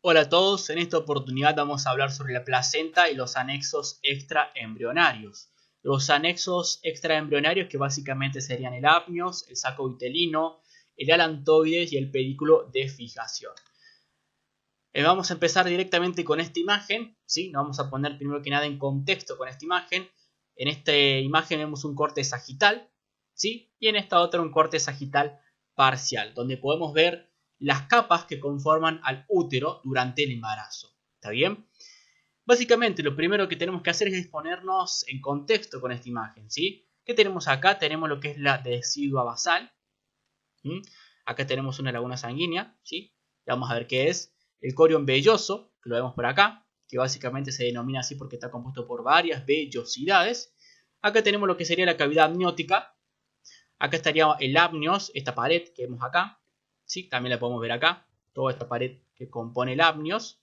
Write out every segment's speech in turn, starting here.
Hola a todos, en esta oportunidad vamos a hablar sobre la placenta y los anexos extraembrionarios. Los anexos extraembrionarios que básicamente serían el amnios, el saco vitelino, el alantoides y el pedículo de fijación. Vamos a empezar directamente con esta imagen, ¿sí? Nos vamos a poner primero que nada en contexto con esta imagen. En esta imagen vemos un corte sagital, ¿sí? Y en esta otra un corte sagital parcial, donde podemos ver las capas que conforman al útero durante el embarazo. ¿Está bien? Básicamente lo primero que tenemos que hacer es ponernos en contexto con esta imagen, ¿sí? ¿Qué tenemos acá? Tenemos lo que es la decidua basal. Acá tenemos una laguna sanguínea, ¿sí? Vamos a ver qué es. El corion velloso, que lo vemos por acá, que básicamente se denomina así porque está compuesto por varias vellosidades. Acá tenemos lo que sería la cavidad amniótica. Acá estaría el amnios, esta pared que vemos acá. ¿Sí? También la podemos ver acá, toda esta pared que compone el amnios.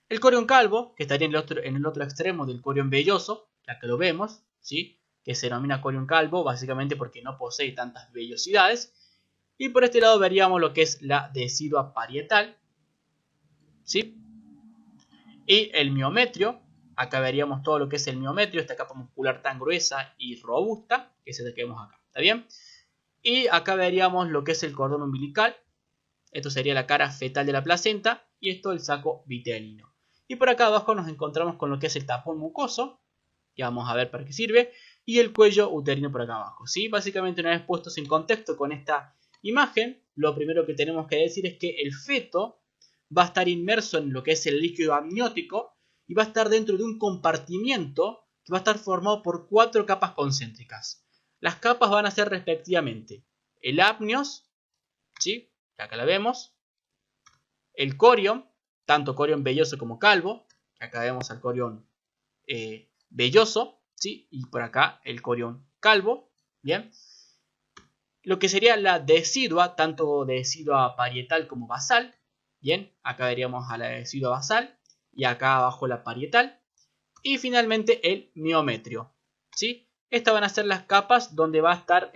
El corion calvo, que estaría en el otro extremo del corion velloso, ya que lo vemos, ¿sí? Que se denomina corion calvo, básicamente porque no posee tantas vellosidades. Y por este lado veríamos lo que es la decidua parietal, ¿sí? Y el miometrio, acá veríamos todo lo que es el miometrio, esta capa muscular tan gruesa y robusta, que es el que vemos acá, ¿está bien? Y acá veríamos lo que es el cordón umbilical. Esto sería la cara fetal de la placenta. Y esto el saco vitelino. Y por acá abajo nos encontramos con lo que es el tapón mucoso. Ya vamos a ver para qué sirve. Y el cuello uterino por acá abajo. ¿Sí? Básicamente, una vez puestos en contexto con esta imagen, lo primero que tenemos que decir es que el feto va a estar inmerso en lo que es el líquido amniótico. Y va a estar dentro de un compartimiento que va a estar formado por 4 capas concéntricas. Las capas van a ser respectivamente el amnios, ¿sí? Acá la vemos. El corion, tanto corion velloso como calvo. Acá vemos al corion velloso, ¿sí? Y por acá el corion calvo. Bien. Lo que sería la decidua, tanto decidua parietal como basal. Bien. Acá veríamos a la decidua basal. Y acá abajo la parietal. Y finalmente el miometrio, ¿sí? Estas van a ser las capas donde va a estar,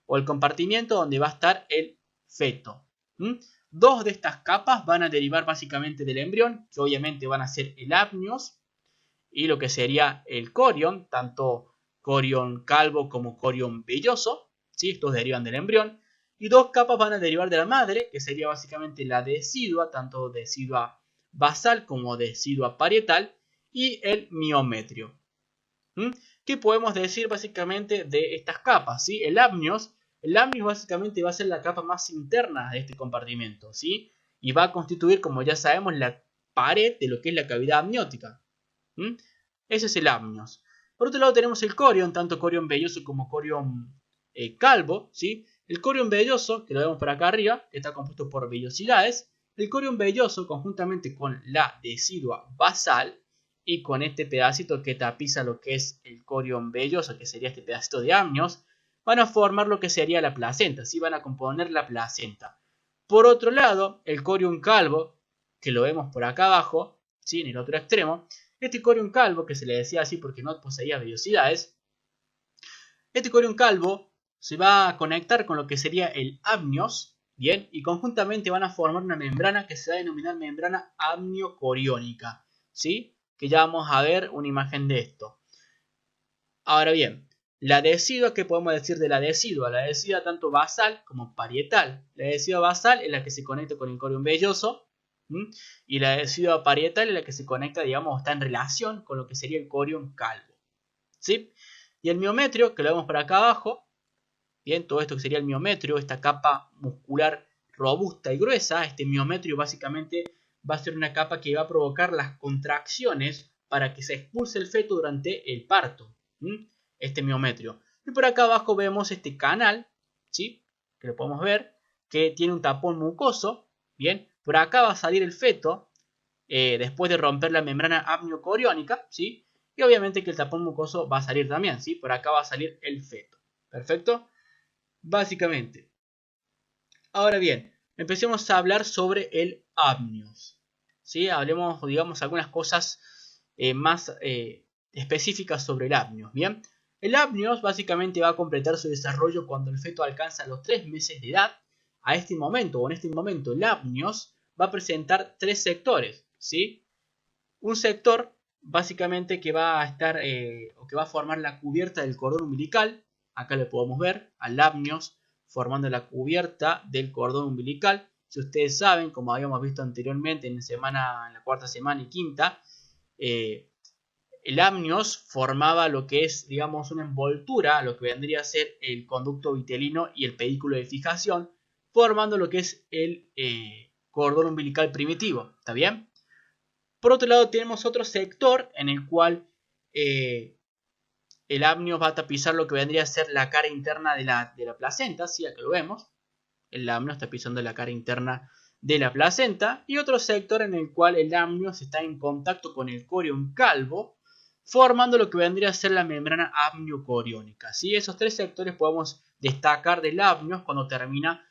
o el compartimiento donde va a estar el feto. Dos de estas capas van a derivar básicamente del embrión, que obviamente van a ser el amnios y lo que sería el corion, tanto corion calvo como corion velloso, ¿sí? Estos derivan del embrión. Y dos capas van a derivar de la madre, que sería básicamente la decidua, tanto decidua basal como decidua parietal, y el miometrio. ¿Qué podemos decir básicamente de estas capas? ¿Sí? El amnios básicamente va a ser la capa más interna de este compartimento, ¿sí? Y va a constituir, como ya sabemos, la pared de lo que es la cavidad amniótica. Ese es el amnios. Por otro lado tenemos el corion, tanto corion velloso como corion calvo, ¿sí? El corion velloso, que lo vemos por acá arriba, que está compuesto por vellosidades. El corion velloso, conjuntamente con la decidua basal y con este pedacito que tapiza lo que es el corion velloso, que sería este pedacito de amnios, van a formar lo que sería la placenta, ¿sí? Van a componer la placenta. Por otro lado, el corion calvo, que lo vemos por acá abajo, ¿sí? En el otro extremo, este corion calvo, que se le decía así porque no poseía vellosidades, este corion calvo se va a conectar con lo que sería el amnios, ¿bien? Y conjuntamente van a formar una membrana que se va a denominar membrana amniocoriónica, ¿sí? Que ya vamos a ver una imagen de esto. Ahora bien, la decidua, ¿qué podemos decir de la decidua? La decidua tanto basal como parietal. La decidua basal es la que se conecta con el corion velloso, y la decidua parietal es la que se conecta, digamos, está en relación con lo que sería el corion calvo, ¿sí? Y el miometrio, que lo vemos por acá abajo, bien, todo esto que sería el miometrio, esta capa muscular robusta y gruesa, este miometrio básicamente va a ser una capa que va a provocar las contracciones para que se expulse el feto durante el parto, este miometrio. Y por acá abajo vemos este canal, ¿sí? Que lo podemos ver, que tiene un tapón mucoso, bien, por acá va a salir el feto, después de romper la membrana amniocoriónica, ¿sí? Y obviamente que el tapón mucoso va a salir también, ¿sí? Por acá va a salir el feto. ¿Perfecto? Básicamente. Ahora bien, empecemos a hablar sobre el amnios, ¿sí? Hablemos, digamos, algunas cosas más específicas sobre el amnios, ¿bien? El amnios básicamente va a completar su desarrollo cuando el feto alcanza los 3 meses de edad. A este momento, o en este momento, el amnios va a presentar tres sectores, ¿sí? Un sector básicamente que va a estar o que va a formar la cubierta del cordón umbilical. Acá lo podemos ver al amnios formando la cubierta del cordón umbilical. Si ustedes saben, como habíamos visto anteriormente en la cuarta semana y quinta, el amnios formaba lo que es, digamos, una envoltura, lo que vendría a ser el conducto vitelino y el pedículo de fijación, formando lo que es el cordón umbilical primitivo. ¿Está bien? Por otro lado tenemos otro sector en el cual el amnios va a tapizar lo que vendría a ser la cara interna de la placenta, ¿sí? Acá lo vemos. El amnios está pisando la cara interna de la placenta. Y otro sector en el cual el amnios está en contacto con el corión calvo, formando lo que vendría a ser la membrana amniocoriónica, ¿sí? Esos tres sectores podemos destacar del amnios cuando termina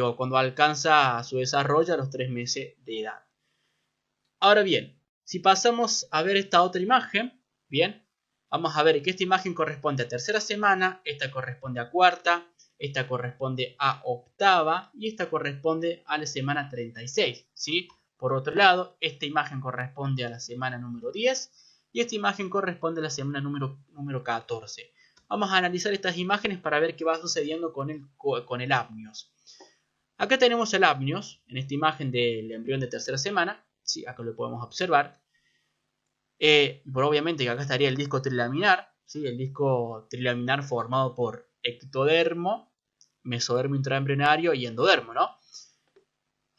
o cuando alcanza su desarrollo a los 3 meses de edad. Ahora bien, si pasamos a ver esta otra imagen, bien, vamos a ver que esta imagen corresponde a tercera semana, esta corresponde a cuarta, esta corresponde a octava y esta corresponde a la semana 36, ¿sí? Por otro lado, esta imagen corresponde a la semana número 10 y esta imagen corresponde a la semana número 14. Vamos a analizar estas imágenes para ver qué va sucediendo con el amnios. Acá tenemos el amnios en esta imagen del embrión de tercera semana. Sí, acá lo podemos observar. Pero obviamente que acá estaría el disco trilaminar, ¿sí? El disco trilaminar formado por ectodermo, mesodermo intraembrionario y endodermo, ¿no?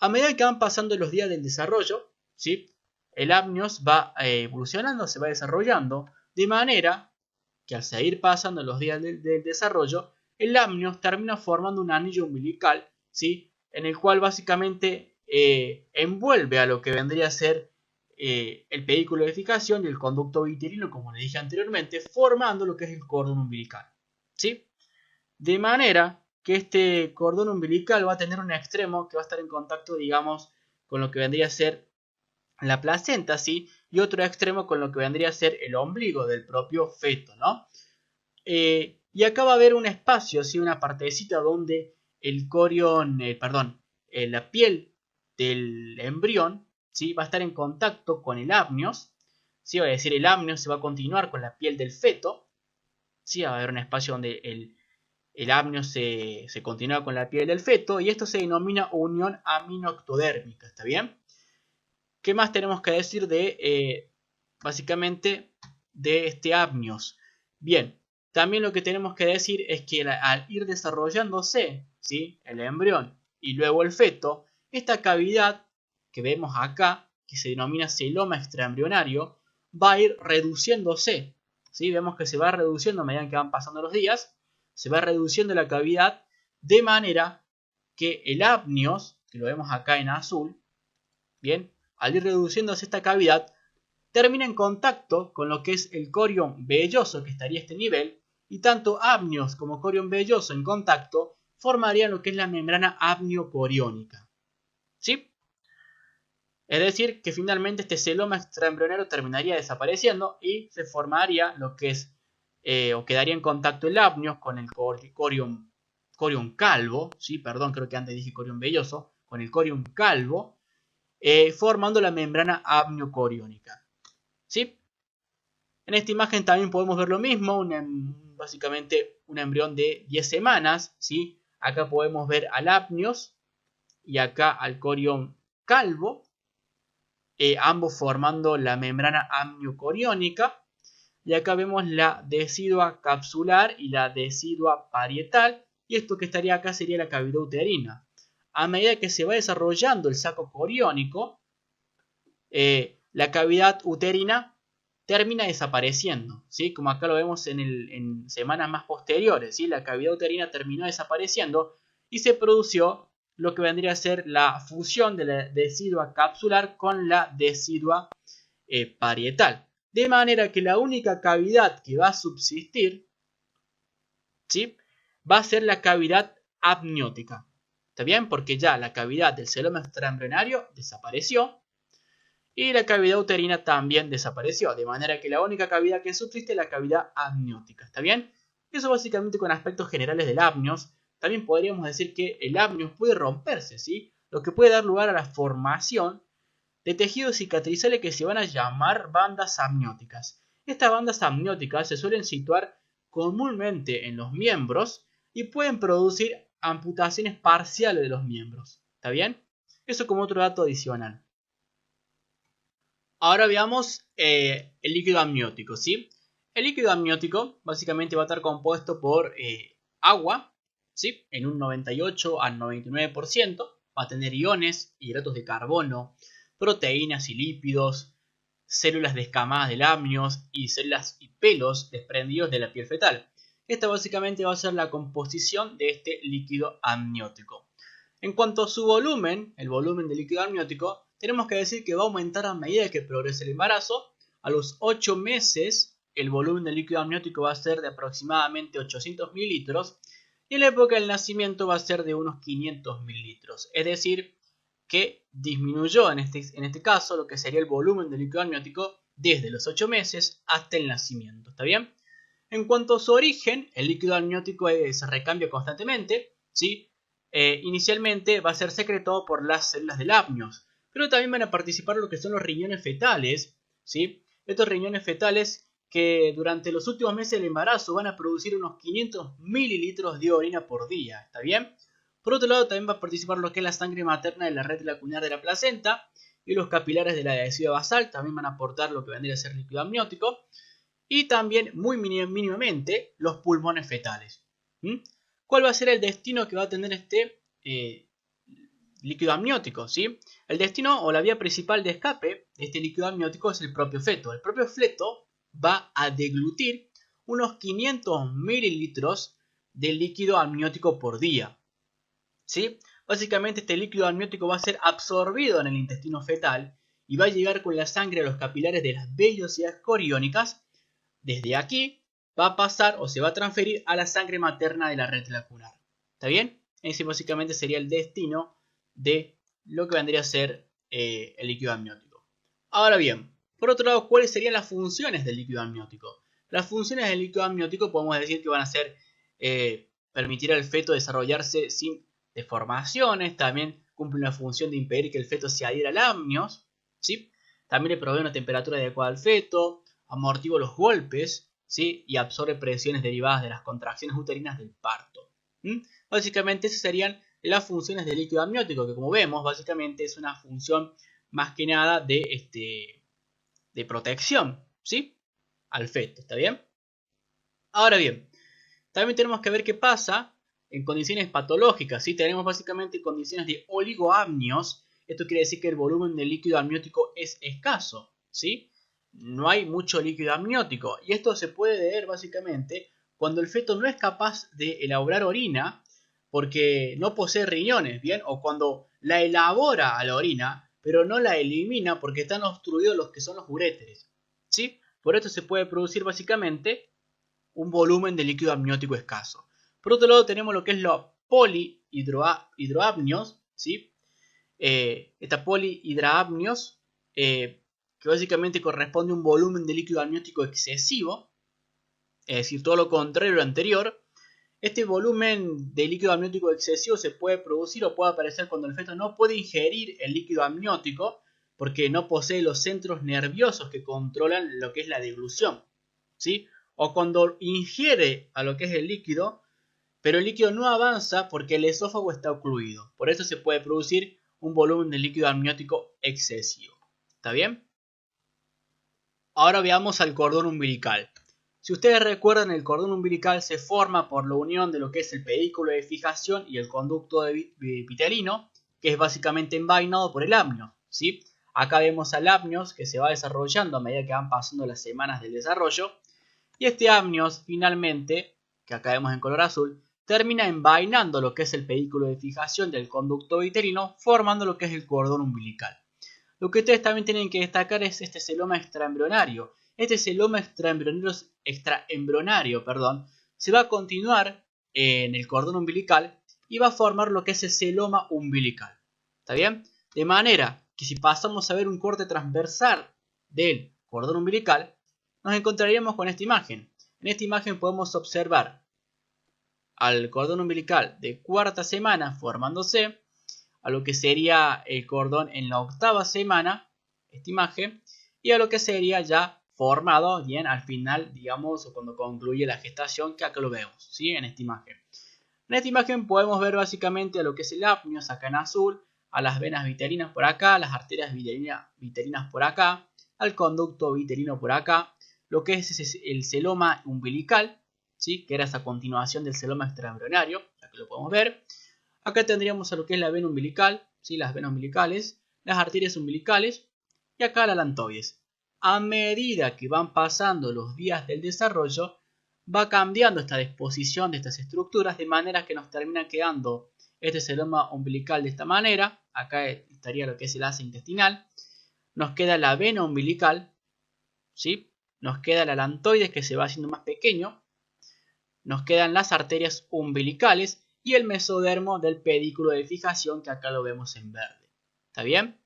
A medida que van pasando los días del desarrollo, ¿sí? El amnios va evolucionando, se va desarrollando, de manera que al seguir pasando los días del desarrollo, el amnios termina formando un anillo umbilical, ¿sí? En el cual básicamente envuelve a lo que vendría a ser el pedículo de fijación y el conducto vitelino, como le dije anteriormente, formando lo que es el cordón umbilical, ¿sí? De manera que este cordón umbilical va a tener un extremo que va a estar en contacto, digamos, con lo que vendría a ser la placenta, ¿sí? Y otro extremo con lo que vendría a ser el ombligo del propio feto, ¿no? Y acá va a haber un espacio, ¿sí? Una partecita donde el corión, la piel del embrión, ¿sí? Va a estar en contacto con el amnios, ¿sí? Va a decir, el amnios se va a continuar con la piel del feto, ¿sí? Va a haber un espacio donde el amnios se continúa con la piel del feto y esto se denomina unión aminoectodérmica, ¿está bien? ¿Qué más tenemos que decir de, básicamente, de este amnios? Bien, también lo que tenemos que decir es que al ir desarrollándose, ¿sí? El embrión y luego el feto, esta cavidad que vemos acá, que se denomina celoma extraembrionario, va a ir reduciéndose, ¿sí? Vemos que se va reduciendo a medida que van pasando los días, se va reduciendo la cavidad de manera que el amnios, que lo vemos acá en azul, bien, al ir reduciéndose esta cavidad, termina en contacto con lo que es el corión velloso que estaría a este nivel, y tanto amnios como corión velloso en contacto formarían lo que es la membrana amniocoriónica, ¿sí? Es decir, que finalmente este celoma extraembrionario terminaría desapareciendo y se formaría lo que es, o quedaría en contacto el amnios con el corión calvo, ¿sí? Perdón, creo que antes dije corión velloso, con el corión calvo, formando la membrana amniocoriónica, ¿sí? En esta imagen también podemos ver lo mismo, básicamente un embrión de 10 semanas, ¿sí? Acá podemos ver al amnios y acá al corión calvo, ambos formando la membrana amniocoriónica, y acá vemos la decidua capsular y la decidua parietal, y esto que estaría acá sería la cavidad uterina. A medida que se va desarrollando el saco coriónico, la cavidad uterina termina desapareciendo, ¿sí? Como acá lo vemos en semanas más posteriores, ¿sí? La cavidad uterina terminó desapareciendo y se produjo lo que vendría a ser la fusión de la decidua capsular con la decidua parietal. De manera que la única cavidad que va a subsistir, ¿sí? Va a ser la cavidad amniótica. ¿Está bien? Porque ya la cavidad del celoma extraembrionario desapareció y la cavidad uterina también desapareció. De manera que la única cavidad que subsiste es la cavidad amniótica. ¿Está bien? Eso básicamente con aspectos generales del amnios. También podríamos decir que el amnios puede romperse, ¿sí? lo que puede dar lugar a la formación de tejidos cicatrizales que se van a llamar bandas amnióticas. Estas bandas amnióticas se suelen situar comúnmente en los miembros y pueden producir amputaciones parciales de los miembros. ¿Está bien? Eso como otro dato adicional. Ahora veamos el líquido amniótico, ¿sí? El líquido amniótico básicamente va a estar compuesto por agua, ¿sí? En un 98 al 99%. Va a tener iones, hidratos de carbono, proteínas y lípidos, células descamadas del amnios y células y pelos desprendidos de la piel fetal. Esta básicamente va a ser la composición de este líquido amniótico. En cuanto a su volumen, el volumen del líquido amniótico, tenemos que decir que va a aumentar a medida que progrese el embarazo. A los 8 meses, el volumen del líquido amniótico va a ser de aproximadamente 800 mililitros y en la época del nacimiento va a ser de unos 500 mililitros. Es decir, que disminuyó en este caso lo que sería el volumen del líquido amniótico desde los 8 meses hasta el nacimiento. ¿Está bien? En cuanto a su origen, el líquido amniótico se recambia constantemente, ¿sí? Inicialmente va a ser secretado por las células del amnios, pero también van a participar lo que son los riñones fetales, ¿sí? Estos riñones fetales que durante los últimos meses del embarazo van a producir unos 500 mililitros de orina por día, ¿está bien? Por otro lado, también va a participar lo que es la sangre materna de la red lacunar de la placenta y los capilares de la adhesiva basal, también van a aportar lo que vendría a ser líquido amniótico. Y también, muy mínimamente, los pulmones fetales. ¿Cuál va a ser el destino que va a tener este líquido amniótico? ¿Sí? El destino o la vía principal de escape de este líquido amniótico es el propio feto. El propio feto va a deglutir unos 500 mililitros de líquido amniótico por día. ¿Sí? Básicamente este líquido amniótico va a ser absorbido en el intestino fetal y va a llegar con la sangre a los capilares de las vellosidades coriónicas. Desde aquí va a pasar o se va a transferir a la sangre materna de la red lacunar. ¿Está bien? Ese básicamente sería el destino de lo que vendría a ser el líquido amniótico. Ahora bien, por otro lado, ¿cuáles serían las funciones del líquido amniótico? Las funciones del líquido amniótico podemos decir que van a ser permitir al feto desarrollarse sin deformaciones, también cumple una función de impedir que el feto se adhiera al amnios, ¿sí? También le provee una temperatura adecuada al feto, amortigua los golpes, ¿sí? Y absorbe presiones derivadas de las contracciones uterinas del parto. Básicamente esas serían las funciones del líquido amniótico, que como vemos básicamente es una función más que nada de protección, ¿sí? Al feto, ¿está bien? Ahora bien, también tenemos que ver qué pasa en condiciones patológicas, ¿sí? Tenemos básicamente condiciones de oligoamnios. Esto quiere decir que el volumen del líquido amniótico es escaso, ¿sí? No hay mucho líquido amniótico y esto se puede deber básicamente cuando el feto no es capaz de elaborar orina porque no posee riñones, ¿bien? O cuando la elabora a la orina pero no la elimina porque están obstruidos los que son los uréteres, ¿sí? Por esto se puede producir básicamente un volumen de líquido amniótico escaso. Por otro lado tenemos lo que es los polihidroamnios, ¿sí? Esta polihidroamnios que básicamente corresponde a un volumen de líquido amniótico excesivo, es decir, todo lo contrario a lo anterior. Este volumen de líquido amniótico excesivo se puede producir o puede aparecer cuando el feto no puede ingerir el líquido amniótico porque no posee los centros nerviosos que controlan lo que es la deglución, ¿sí? O cuando ingiere a lo que es el líquido, pero el líquido no avanza porque el esófago está ocluido. Por eso se puede producir un volumen de líquido amniótico excesivo. ¿Está bien? Ahora veamos al cordón umbilical. Si ustedes recuerdan, el cordón umbilical se forma por la unión de lo que es el pedículo de fijación y el conducto epitelino, que es básicamente envainado por el amnios, ¿sí? Acá vemos al amnios que se va desarrollando a medida que van pasando las semanas del desarrollo. Y este amnios finalmente, que acá vemos en color azul, termina envainando lo que es el pedículo de fijación del conducto iterino, formando lo que es el cordón umbilical. Lo que ustedes también tienen que destacar es este celoma extraembrionario. Este celoma extraembrionario, se va a continuar en el cordón umbilical y va a formar lo que es el celoma umbilical. ¿Está bien? De manera que si pasamos a ver un corte transversal del cordón umbilical, nos encontraríamos con esta imagen. En esta imagen podemos observar al cordón umbilical de cuarta semana formándose, a lo que sería el cordón en la 8ª semana, esta imagen, y a lo que sería ya formado bien al final, digamos, o cuando concluye la gestación, que acá lo vemos, ¿sí? En esta imagen. En esta imagen podemos ver básicamente a lo que es el apnios acá en azul, a las venas viterinas por acá, las arterias viterinas por acá, al conducto viterino por acá, lo que es el celoma umbilical, ¿sí? Que era esa continuación del celoma extraembrionario, aquí lo podemos ver. Acá tendríamos a lo que es la vena umbilical, ¿sí? Las venas umbilicales, las arterias umbilicales y acá la alantoides. A medida que van pasando los días del desarrollo, va cambiando esta disposición de estas estructuras de manera que nos termina quedando este celoma umbilical de esta manera. Acá estaría lo que es el asa intestinal. Nos queda la vena umbilical, ¿sí? Nos queda el alantoides que se va haciendo más pequeño. Nos quedan las arterias umbilicales y el mesodermo del pedículo de fijación, que acá lo vemos en verde. ¿Está bien?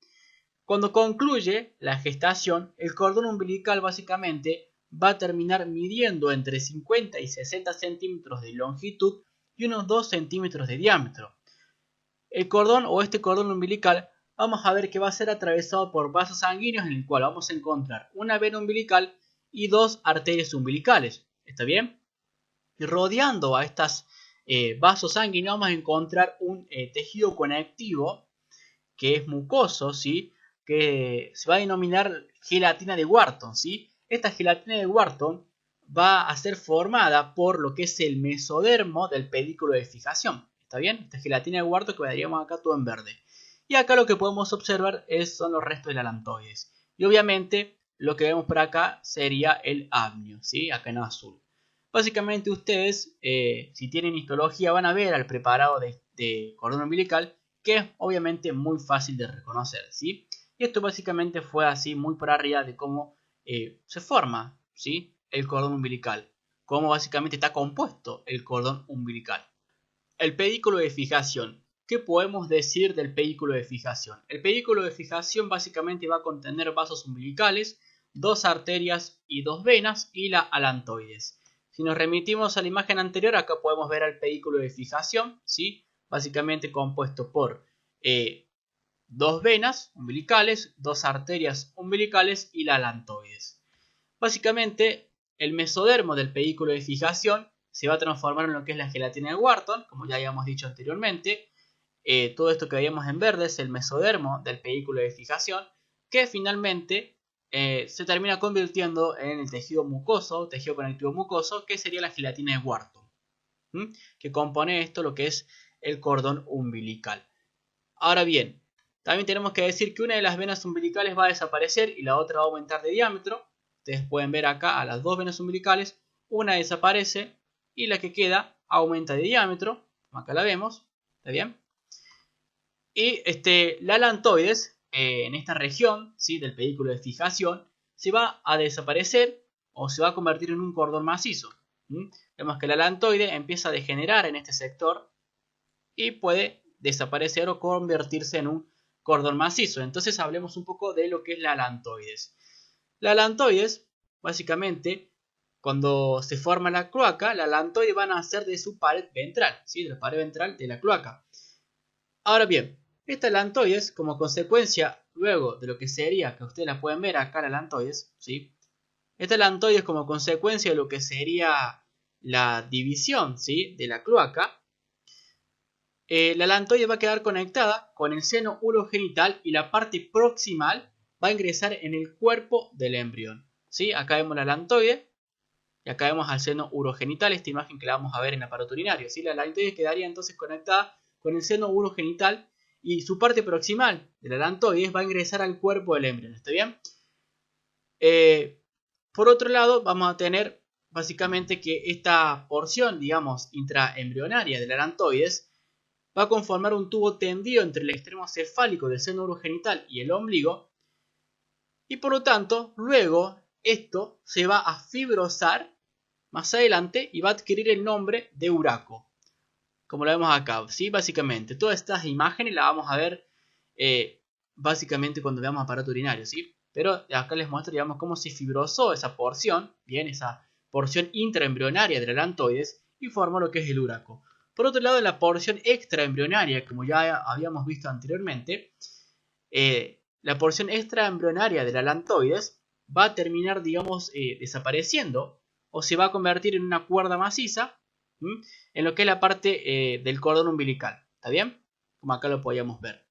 Cuando concluye la gestación, el cordón umbilical básicamente va a terminar midiendo entre 50 y 60 centímetros de longitud y unos 2 centímetros de diámetro. El cordón o este cordón umbilical vamos a ver que va a ser atravesado por vasos sanguíneos, en el cual vamos a encontrar una vena umbilical y 2 arterias umbilicales. ¿Está bien? Y rodeando a estas vasos sanguíneos vamos a encontrar un tejido conectivo que es mucoso, ¿sí? Que se va a denominar gelatina de Wharton, ¿sí? Esta gelatina de Wharton va a ser formada por lo que es el mesodermo del pedículo de fijación. ¿Está bien? Esta gelatina de Wharton que veríamos acá todo en verde. Y acá lo que podemos observar son los restos del alantoides. Y obviamente lo que vemos por acá sería el apnio, ¿sí? Acá en azul. Básicamente ustedes, si tienen histología, van a ver al preparado de cordón umbilical, que es obviamente muy fácil de reconocer, ¿sí? Y esto básicamente fue así muy por arriba de cómo se forma, ¿sí? El cordón umbilical, cómo básicamente está compuesto el cordón umbilical. El pedículo de fijación. ¿Qué podemos decir del pedículo de fijación? El pedículo de fijación básicamente va a contener vasos umbilicales, 2 arterias y 2 venas y la alantoides. Si nos remitimos a la imagen anterior, acá podemos ver el pedículo de fijación, ¿sí? Básicamente compuesto por 2 venas umbilicales, 2 arterias umbilicales y la alantoides. Básicamente, el mesodermo del pedículo de fijación se va a transformar en lo que es la gelatina de Wharton, como ya habíamos dicho anteriormente. Todo esto que veíamos en verde es el mesodermo del pedículo de fijación, que finalmente se termina convirtiendo en el tejido mucoso, tejido conectivo mucoso, que sería la gelatina de Wharton, que compone esto lo que es el cordón umbilical. Ahora bien, también tenemos que decir que una de las venas umbilicales va a desaparecer y la otra va a aumentar de diámetro. Ustedes pueden ver acá a las 2 venas umbilicales, una desaparece y la que queda aumenta de diámetro, como acá la vemos, ¿está bien? Y la alantoides, en esta región, ¿sí? Del pedículo de fijación, se va a desaparecer o se va a convertir en un cordón macizo. Vemos que la alantoide empieza a degenerar en este sector y puede desaparecer o convertirse en un cordón macizo. Entonces hablemos un poco de lo que es la alantoides. La alantoides, básicamente, cuando se forma la cloaca, la alantoide va a nacer de su pared ventral, ¿sí? De la pared ventral de la cloaca. Ahora bien, esta alantoides, como consecuencia, luego de lo que sería, que ustedes la pueden ver acá, la alantoides, ¿sí? Esta alantoides, como consecuencia de lo que sería la división, ¿sí? De la cloaca, la alantoide va a quedar conectada con el seno urogenital y la parte proximal va a ingresar en el cuerpo del embrión, ¿sí? Acá vemos la alantoide y acá vemos al seno urogenital, esta imagen que la vamos a ver en el aparato urinario, ¿sí? La alantoide quedaría entonces conectada con el seno urogenital y su parte proximal de la alantoide va a ingresar al cuerpo del embrión, ¿está bien? Por otro lado, vamos a tener básicamente que esta porción, digamos, intraembrionaria de la alantoides va a conformar un tubo tendido entre el extremo cefálico del seno urogenital y el ombligo, y por lo tanto, luego esto se va a fibrosar más adelante y va a adquirir el nombre de uraco, como lo vemos acá, ¿sí? Básicamente, todas estas imágenes las vamos a ver básicamente cuando veamos aparato urinario, ¿sí? Pero acá les muestro, digamos, cómo se fibrosó esa porción, bien, esa porción intraembrionaria de la alantoides y formó lo que es el uraco. Por otro lado, la porción extraembrionaria, como ya habíamos visto anteriormente, la porción extraembrionaria del alantoides va a terminar, digamos, desapareciendo o se va a convertir en una cuerda maciza en lo que es la parte del cordón umbilical. ¿Está bien? Como acá lo podíamos ver.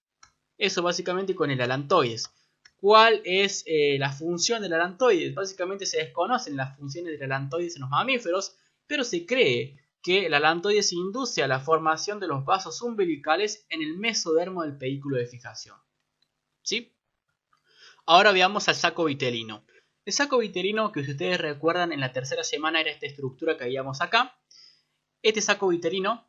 Eso básicamente con el alantoides. ¿Cuál es la función del alantoides? Básicamente se desconocen las funciones del alantoides en los mamíferos, pero se cree que el alantoides induce a la formación de los vasos umbilicales en el mesodermo del pedículo de fijación. ¿Sí? Ahora veamos al saco vitelino. El saco vitelino, que si ustedes recuerdan en la tercera semana era esta estructura que veíamos acá. Este saco vitelino,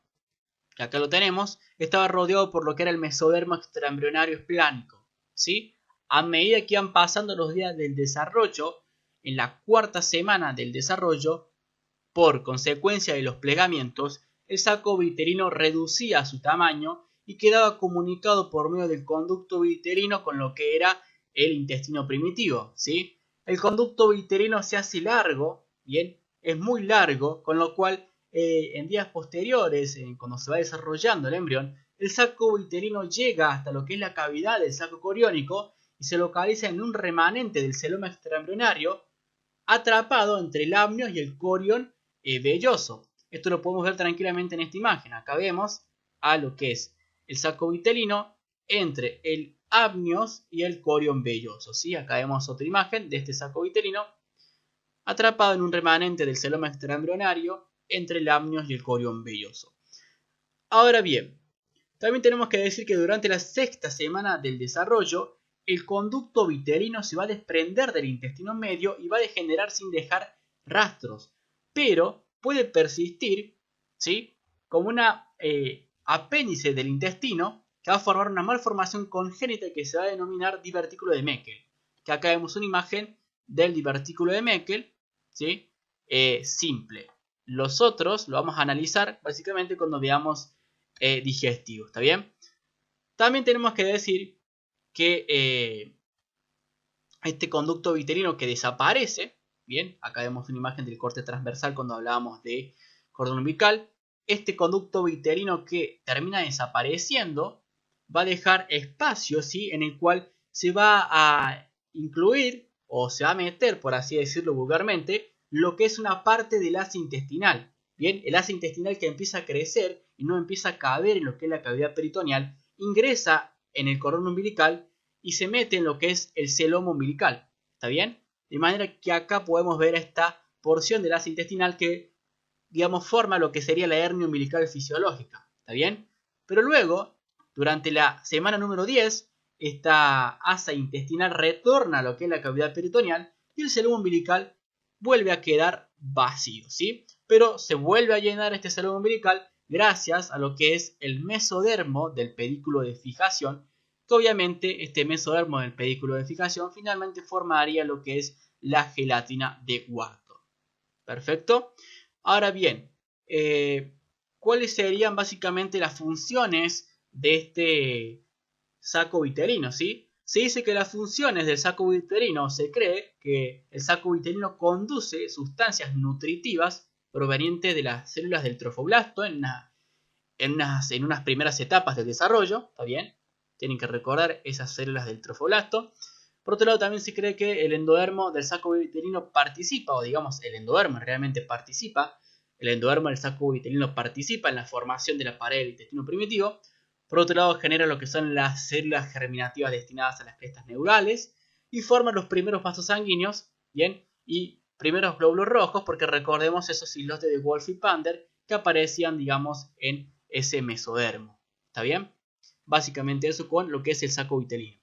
que acá lo tenemos, estaba rodeado por lo que era el mesodermo extraembrionario esplánico. ¿Sí? A medida que iban pasando los días del desarrollo, en la cuarta semana del desarrollo, por consecuencia de los plegamientos, el saco vitelino reducía su tamaño y quedaba comunicado por medio del conducto vitelino con lo que era el intestino primitivo, ¿sí? El conducto vitelino se hace largo, bien, es muy largo, con lo cual en días posteriores, cuando se va desarrollando el embrión, el saco vitelino llega hasta lo que es la cavidad del saco coriónico y se localiza en un remanente del celoma extraembrionario atrapado entre el amnios y el corión velloso. Esto lo podemos ver tranquilamente en esta imagen. Acá vemos a lo que es el saco vitelino entre el amnios y el corión velloso. ¿Sí? Acá vemos otra imagen de este saco vitelino atrapado en un remanente del celoma extraembrionario entre el amnios y el corión velloso. Ahora bien, también tenemos que decir que durante la sexta semana del desarrollo, el conducto vitelino se va a desprender del intestino medio y va a degenerar sin dejar rastros, pero puede persistir, ¿sí?, como una apéndice del intestino que va a formar una malformación congénita que se va a denominar divertículo de Meckel. Que acá vemos una imagen del divertículo de Meckel, ¿sí?, simple. Los otros lo vamos a analizar básicamente cuando veamos digestivo, ¿está bien? También tenemos que decir que este conducto vitelino que desaparece, bien, acá vemos una imagen del corte transversal cuando hablábamos de cordón umbilical, este conducto vitelino que termina desapareciendo va a dejar espacio, ¿sí?, en el cual se va a incluir o se va a meter, por así decirlo vulgarmente, lo que es una parte del asa intestinal. Bien, el asa intestinal que empieza a crecer y no empieza a caber en lo que es la cavidad peritoneal, ingresa en el cordón umbilical y se mete en lo que es el celoma umbilical. ¿Está bien? De manera que acá podemos ver esta porción del asa intestinal que, digamos, forma lo que sería la hernia umbilical fisiológica. ¿Está bien? Pero luego, durante la semana número 10, esta asa intestinal retorna a lo que es la cavidad peritoneal y el celoma umbilical vuelve a quedar vacío, ¿sí? Pero se vuelve a llenar este celoma umbilical gracias a lo que es el mesodermo del pedículo de fijación, que obviamente este mesodermo del pedículo de fijación finalmente formaría lo que es la gelatina de Wharton. ¿Perfecto? Ahora bien, ¿cuáles serían básicamente las funciones de este saco vitelino? ¿Sí? Se dice que las funciones del saco vitelino, se cree que el saco vitelino conduce sustancias nutritivas provenientes de las células del trofoblasto en unas primeras etapas del desarrollo. ¿Está bien? Tienen que recordar esas células del trofoblasto. Por otro lado, también se cree que el endodermo del saco vitelino participa, o digamos, el endodermo realmente participa. El endodermo del saco vitelino participa en la formación de la pared del intestino primitivo. Por otro lado, genera lo que son las células germinativas destinadas a las crestas neurales y forma los primeros vasos sanguíneos, ¿bien? Y primeros glóbulos rojos, porque recordemos esos islotes de Wolff y Pander que aparecían, digamos, en ese mesodermo. ¿Está bien? Básicamente eso con lo que es el saco vitelino.